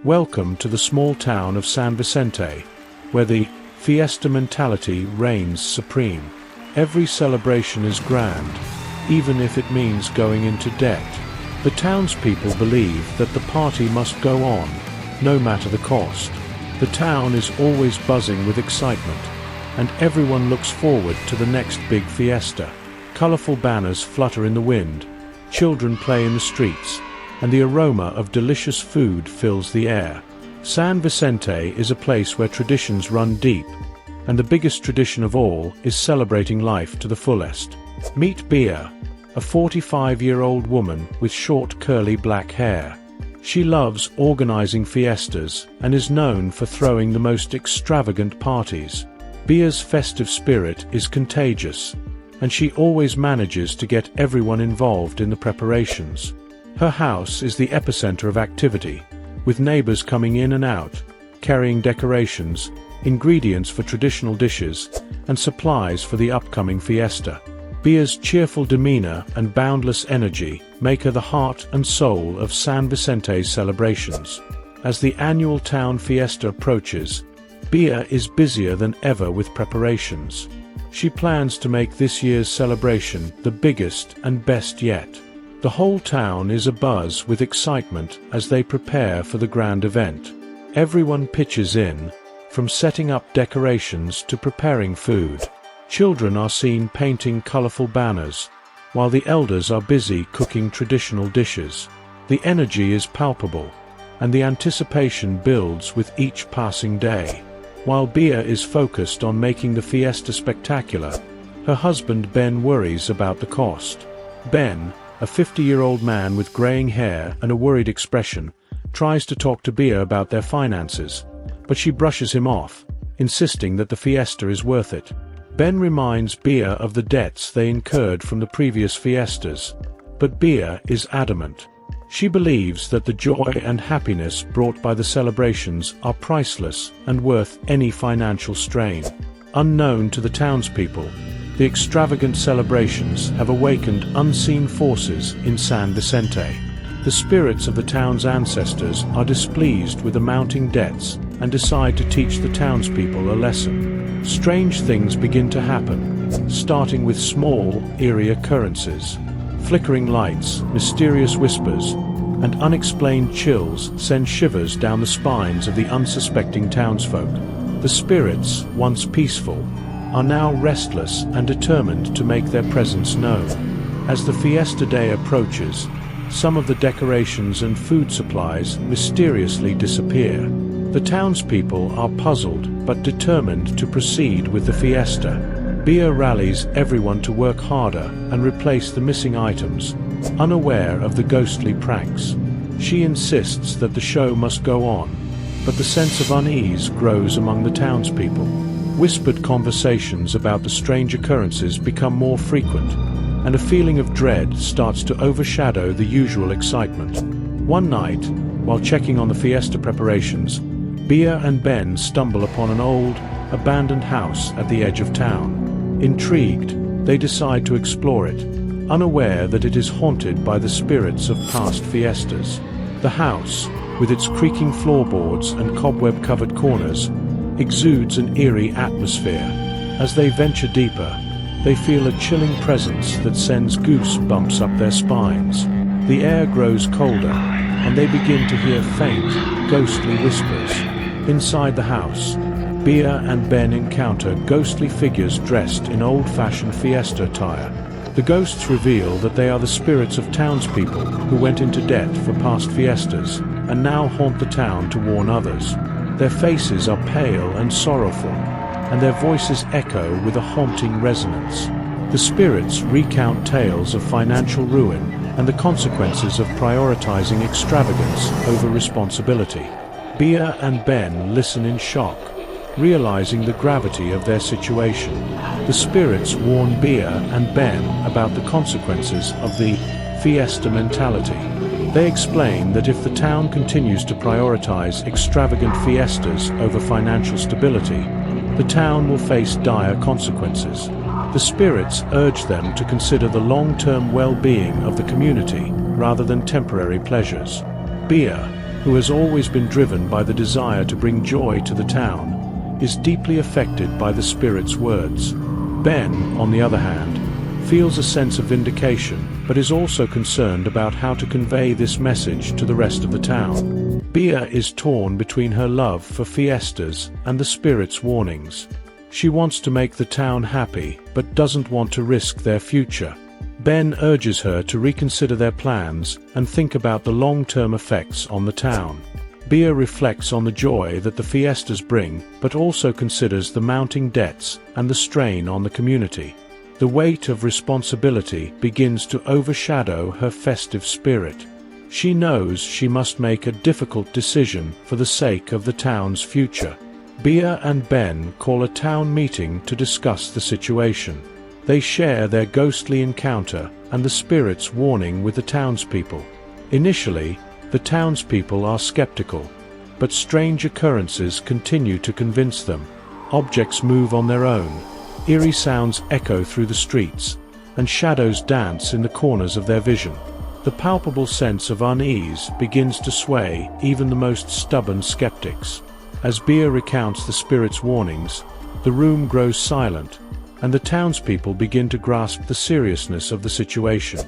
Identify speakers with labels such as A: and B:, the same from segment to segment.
A: Welcome to the small town of San Vicente, where the fiesta mentality reigns supreme. Every celebration is grand, even if it means going into debt. The townspeople believe that the party must go on, no matter the cost. The town is always buzzing with excitement, and everyone looks forward to the next big fiesta. Colorful banners flutter in the wind, children play in the streets, and the aroma of delicious food fills the air. San Vicente is a place where traditions run deep, and the biggest tradition of all is celebrating life to the fullest. Meet Beia, a 45-year-old woman with short curly black hair. She loves organizing fiestas and is known for throwing the most extravagant parties. Beia's festive spirit is contagious, and she always manages to get everyone involved in the preparations. Her house is the epicenter of activity, with neighbors coming in and out, carrying decorations, ingredients for traditional dishes, and supplies for the upcoming fiesta. Beia's cheerful demeanor and boundless energy make her the heart and soul of San Vicente's celebrations. As the annual town fiesta approaches, Beia is busier than ever with preparations. She plans to make this year's celebration the biggest and best yet. The whole town is abuzz with excitement as they prepare for the grand event. Everyone pitches in, from setting up decorations to preparing food. Children are seen painting colorful banners, while the elders are busy cooking traditional dishes. The energy is palpable, and the anticipation builds with each passing day. While Beia is focused on making the fiesta spectacular, her husband Ben worries about the cost. Ben, a 50-year-old man with graying hair and a worried expression, tries to talk to Beia about their finances, but she brushes him off, insisting that the fiesta is worth it. Ben reminds Beia of the debts they incurred from the previous fiestas, but Beia is adamant. She believes that the joy and happiness brought by the celebrations are priceless and worth any financial strain. Unknown to the townspeople, the extravagant celebrations have awakened unseen forces in San Vicente. The spirits of the town's ancestors are displeased with the mounting debts and decide to teach the townspeople a lesson. Strange things begin to happen, starting with small, eerie occurrences. Flickering lights, mysterious whispers, and unexplained chills send shivers down the spines of the unsuspecting townsfolk. The spirits, once peaceful, are now restless and determined to make their presence known. As the fiesta day approaches, some of the decorations and food supplies mysteriously disappear. The townspeople are puzzled but determined to proceed with the fiesta. Beia rallies everyone to work harder and replace the missing items, unaware of the ghostly pranks. She insists that the show must go on, but the sense of unease grows among the townspeople. Whispered conversations about the strange occurrences become more frequent, and a feeling of dread starts to overshadow the usual excitement. One night, while checking on the fiesta preparations, Beia and Ben stumble upon an old, abandoned house at the edge of town. Intrigued, they decide to explore it, unaware that it is haunted by the spirits of past fiestas. The house, with its creaking floorboards and cobweb-covered corners, exudes an eerie atmosphere. As they venture deeper, they feel a chilling presence that sends goosebumps up their spines. The air grows colder, and they begin to hear faint, ghostly whispers. Inside the house, Beia and Ben encounter ghostly figures dressed in old-fashioned fiesta attire. The ghosts reveal that they are the spirits of townspeople who went into debt for past fiestas and now haunt the town to warn others. Their faces are pale and sorrowful, and their voices echo with a haunting resonance. The spirits recount tales of financial ruin and the consequences of prioritizing extravagance over responsibility. Beia and Ben listen in shock, realizing the gravity of their situation. The spirits warn Beia and Ben about the consequences of the fiesta mentality. They explain that if the town continues to prioritize extravagant fiestas over financial stability, the town will face dire consequences. The spirits urge them to consider the long-term well-being of the community rather than temporary pleasures. Beia, who has always been driven by the desire to bring joy to the town, is deeply affected by the spirit's words. Ben, on the other hand, feels a sense of vindication, but is also concerned about how to convey this message to the rest of the town. Beia is torn between her love for fiestas and the spirit's warnings. She wants to make the town happy, but doesn't want to risk their future. Ben urges her to reconsider their plans and think about the long-term effects on the town. Beia reflects on the joy that the fiestas bring, but also considers the mounting debts and the strain on the community. The weight of responsibility begins to overshadow her festive spirit. She knows she must make a difficult decision for the sake of the town's future. Beia and Ben call a town meeting to discuss the situation. They share their ghostly encounter and the spirit's warning with the townspeople. Initially, the townspeople are skeptical, but strange occurrences continue to convince them. Objects move on their own, eerie sounds echo through the streets, and shadows dance in the corners of their vision. The palpable sense of unease begins to sway even the most stubborn skeptics. As Beia recounts the spirit's warnings, the room grows silent, and the townspeople begin to grasp the seriousness of the situation.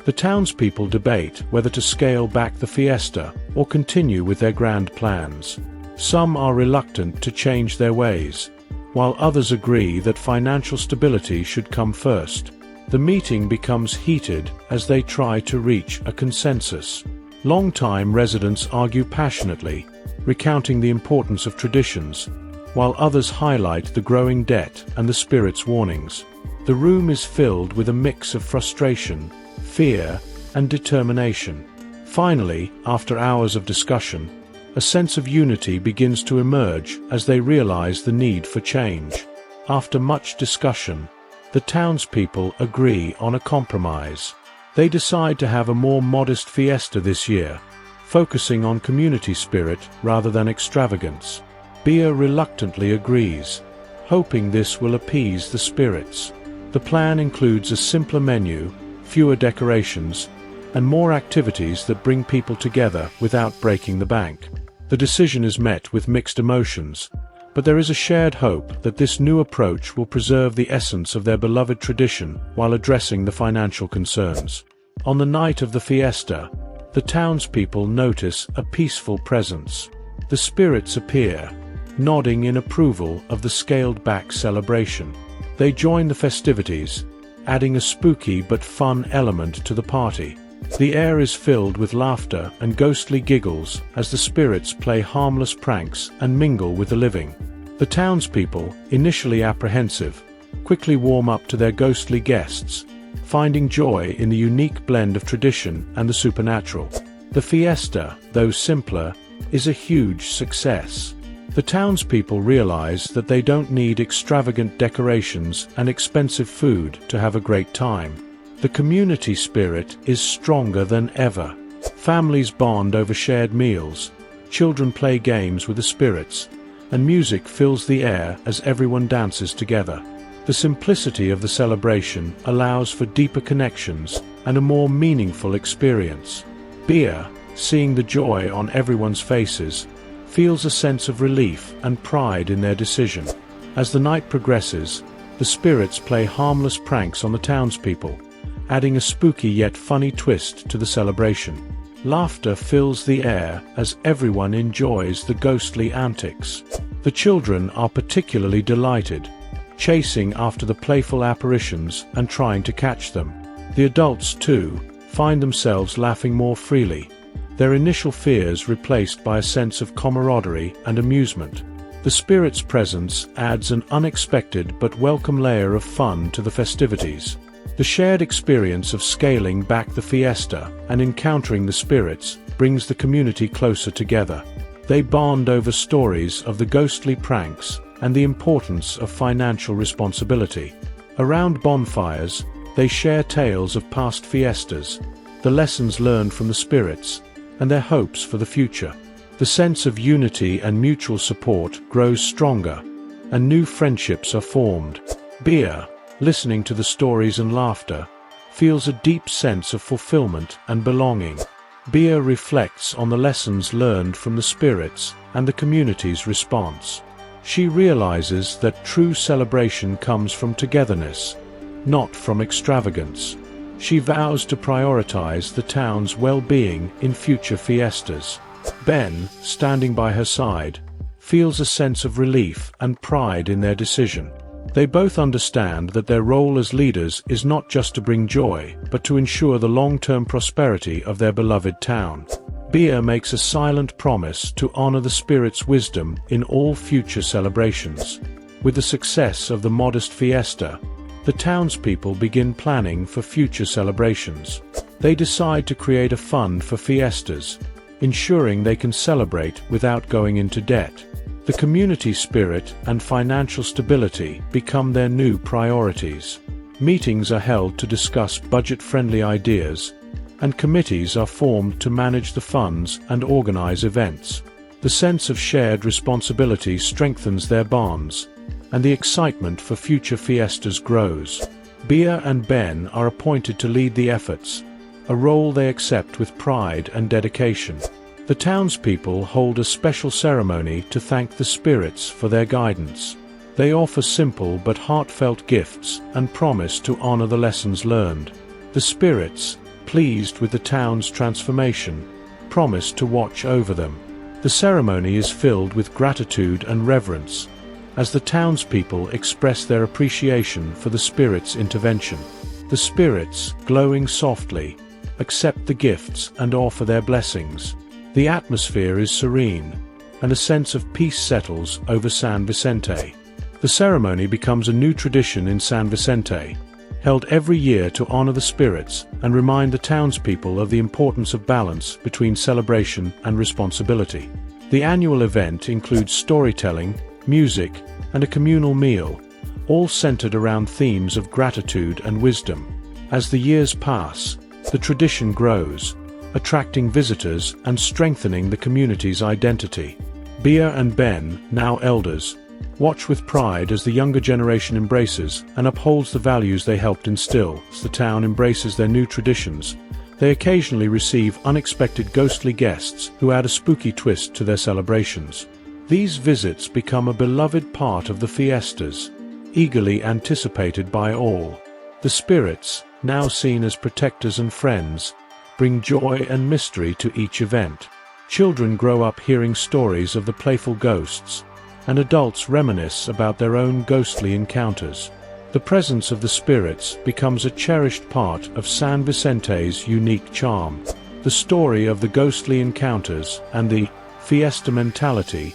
A: The townspeople debate whether to scale back the fiesta or continue with their grand plans. Some are reluctant to change their ways, while others agree that financial stability should come first. The meeting becomes heated as they try to reach a consensus. Long-time residents argue passionately, recounting the importance of traditions, while others highlight the growing debt and the spirit's warnings. The room is filled with a mix of frustration, fear, and determination. Finally, after hours of discussion, a sense of unity begins to emerge as they realize the need for change. After much discussion, the townspeople agree on a compromise. They decide to have a more modest fiesta this year, focusing on community spirit rather than extravagance. Beia reluctantly agrees, hoping this will appease the spirits. The plan includes a simpler menu, fewer decorations, and more activities that bring people together without breaking the bank. The decision is met with mixed emotions, but there is a shared hope that this new approach will preserve the essence of their beloved tradition while addressing the financial concerns. On the night of the fiesta, the townspeople notice a peaceful presence. The spirits appear, nodding in approval of the scaled-back celebration. They join the festivities, adding a spooky but fun element to the party. The air is filled with laughter and ghostly giggles as the spirits play harmless pranks and mingle with the living. The townspeople, initially apprehensive, quickly warm up to their ghostly guests, finding joy in the unique blend of tradition and the supernatural. The fiesta, though simpler, is a huge success. The townspeople realize that they don't need extravagant decorations and expensive food to have a great time. The community spirit is stronger than ever. Families bond over shared meals, children play games with the spirits, and music fills the air as everyone dances together. The simplicity of the celebration allows for deeper connections and a more meaningful experience. Beia, seeing the joy on everyone's faces, feels a sense of relief and pride in their decision. As the night progresses, the spirits play harmless pranks on the townspeople, adding a spooky yet funny twist to the celebration. Laughter fills the air as everyone enjoys the ghostly antics. The children are particularly delighted, chasing after the playful apparitions and trying to catch them. The adults, too, find themselves laughing more freely, their initial fears replaced by a sense of camaraderie and amusement. The spirit's presence adds an unexpected but welcome layer of fun to the festivities. The shared experience of scaling back the fiesta and encountering the spirits brings the community closer together. They bond over stories of the ghostly pranks and the importance of financial responsibility. Around bonfires, they share tales of past fiestas, the lessons learned from the spirits, and their hopes for the future. The sense of unity and mutual support grows stronger, and new friendships are formed. Beia, listening to the stories and laughter, feels a deep sense of fulfillment and belonging. Beia reflects on the lessons learned from the spirits and the community's response. She realizes that true celebration comes from togetherness, not from extravagance. She vows to prioritize the town's well-being in future fiestas. Ben, standing by her side, feels a sense of relief and pride in their decision. They both understand that their role as leaders is not just to bring joy, but to ensure the long-term prosperity of their beloved town. Beia makes a silent promise to honor the spirit's wisdom in all future celebrations. With the success of the modest fiesta, the townspeople begin planning for future celebrations. They decide to create a fund for fiestas, ensuring they can celebrate without going into debt. The community spirit and financial stability become their new priorities. Meetings are held to discuss budget-friendly ideas, and committees are formed to manage the funds and organize events. The sense of shared responsibility strengthens their bonds, and the excitement for future fiestas grows. Beia and Ben are appointed to lead the efforts, a role they accept with pride and dedication. The townspeople hold a special ceremony to thank the spirits for their guidance. They offer simple but heartfelt gifts and promise to honor the lessons learned. The spirits, pleased with the town's transformation, promise to watch over them. The ceremony is filled with gratitude and reverence, as the townspeople express their appreciation for the spirits' intervention. The spirits, glowing softly, accept the gifts and offer their blessings. The atmosphere is serene, and a sense of peace settles over San Vicente. The ceremony becomes a new tradition in San Vicente, held every year to honor the spirits and remind the townspeople of the importance of balance between celebration and responsibility. The annual event includes storytelling, music, and a communal meal, all centered around themes of gratitude and wisdom. As the years pass, the tradition grows, attracting visitors and strengthening the community's identity. Beia and Ben, now elders, watch with pride as the younger generation embraces and upholds the values they helped instill. As the town embraces their new traditions, they occasionally receive unexpected ghostly guests who add a spooky twist to their celebrations. These visits become a beloved part of the fiestas, eagerly anticipated by all. The spirits, now seen as protectors and friends, bring joy and mystery to each event. Children grow up hearing stories of the playful ghosts, and adults reminisce about their own ghostly encounters. The presence of the spirits becomes a cherished part of San Vicente's unique charm. The story of the ghostly encounters and the fiesta mentality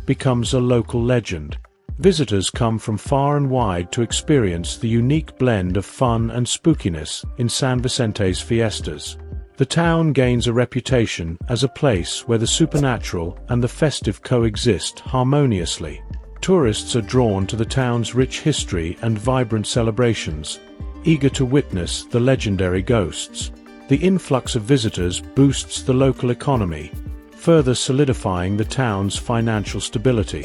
A: becomes a local legend. Visitors come from far and wide to experience the unique blend of fun and spookiness in San Vicente's fiestas. The town gains a reputation as a place where the supernatural and the festive coexist harmoniously. Tourists are drawn to the town's rich history and vibrant celebrations, eager to witness the legendary ghosts. The influx of visitors boosts the local economy, further solidifying the town's financial stability.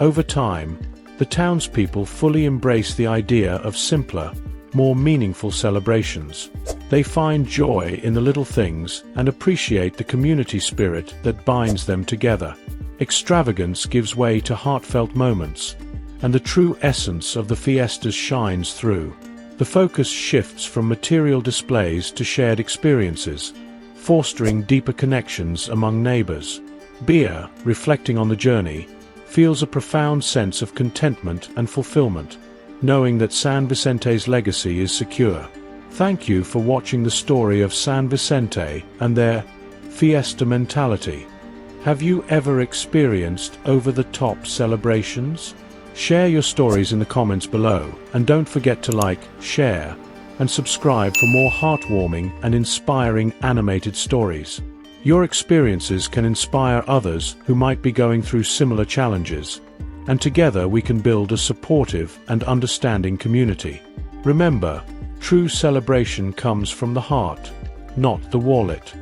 A: Over time, the townspeople fully embrace the idea of simpler, more meaningful celebrations. They find joy in the little things and appreciate the community spirit that binds them together. Extravagance gives way to heartfelt moments, and the true essence of the fiestas shines through. The focus shifts from material displays to shared experiences, fostering deeper connections among neighbors. Beia, reflecting on the journey, feels a profound sense of contentment and fulfillment, knowing that San Vicente's legacy is secure. Thank you for watching the story of San Vicente and their fiesta mentality. Have you ever experienced over-the-top celebrations? Share your stories in the comments below, and don't forget to like, share, and subscribe for more heartwarming and inspiring animated stories. Your experiences can inspire others who might be going through similar challenges, and together we can build a supportive and understanding community. Remember, true celebration comes from the heart, not the wallet.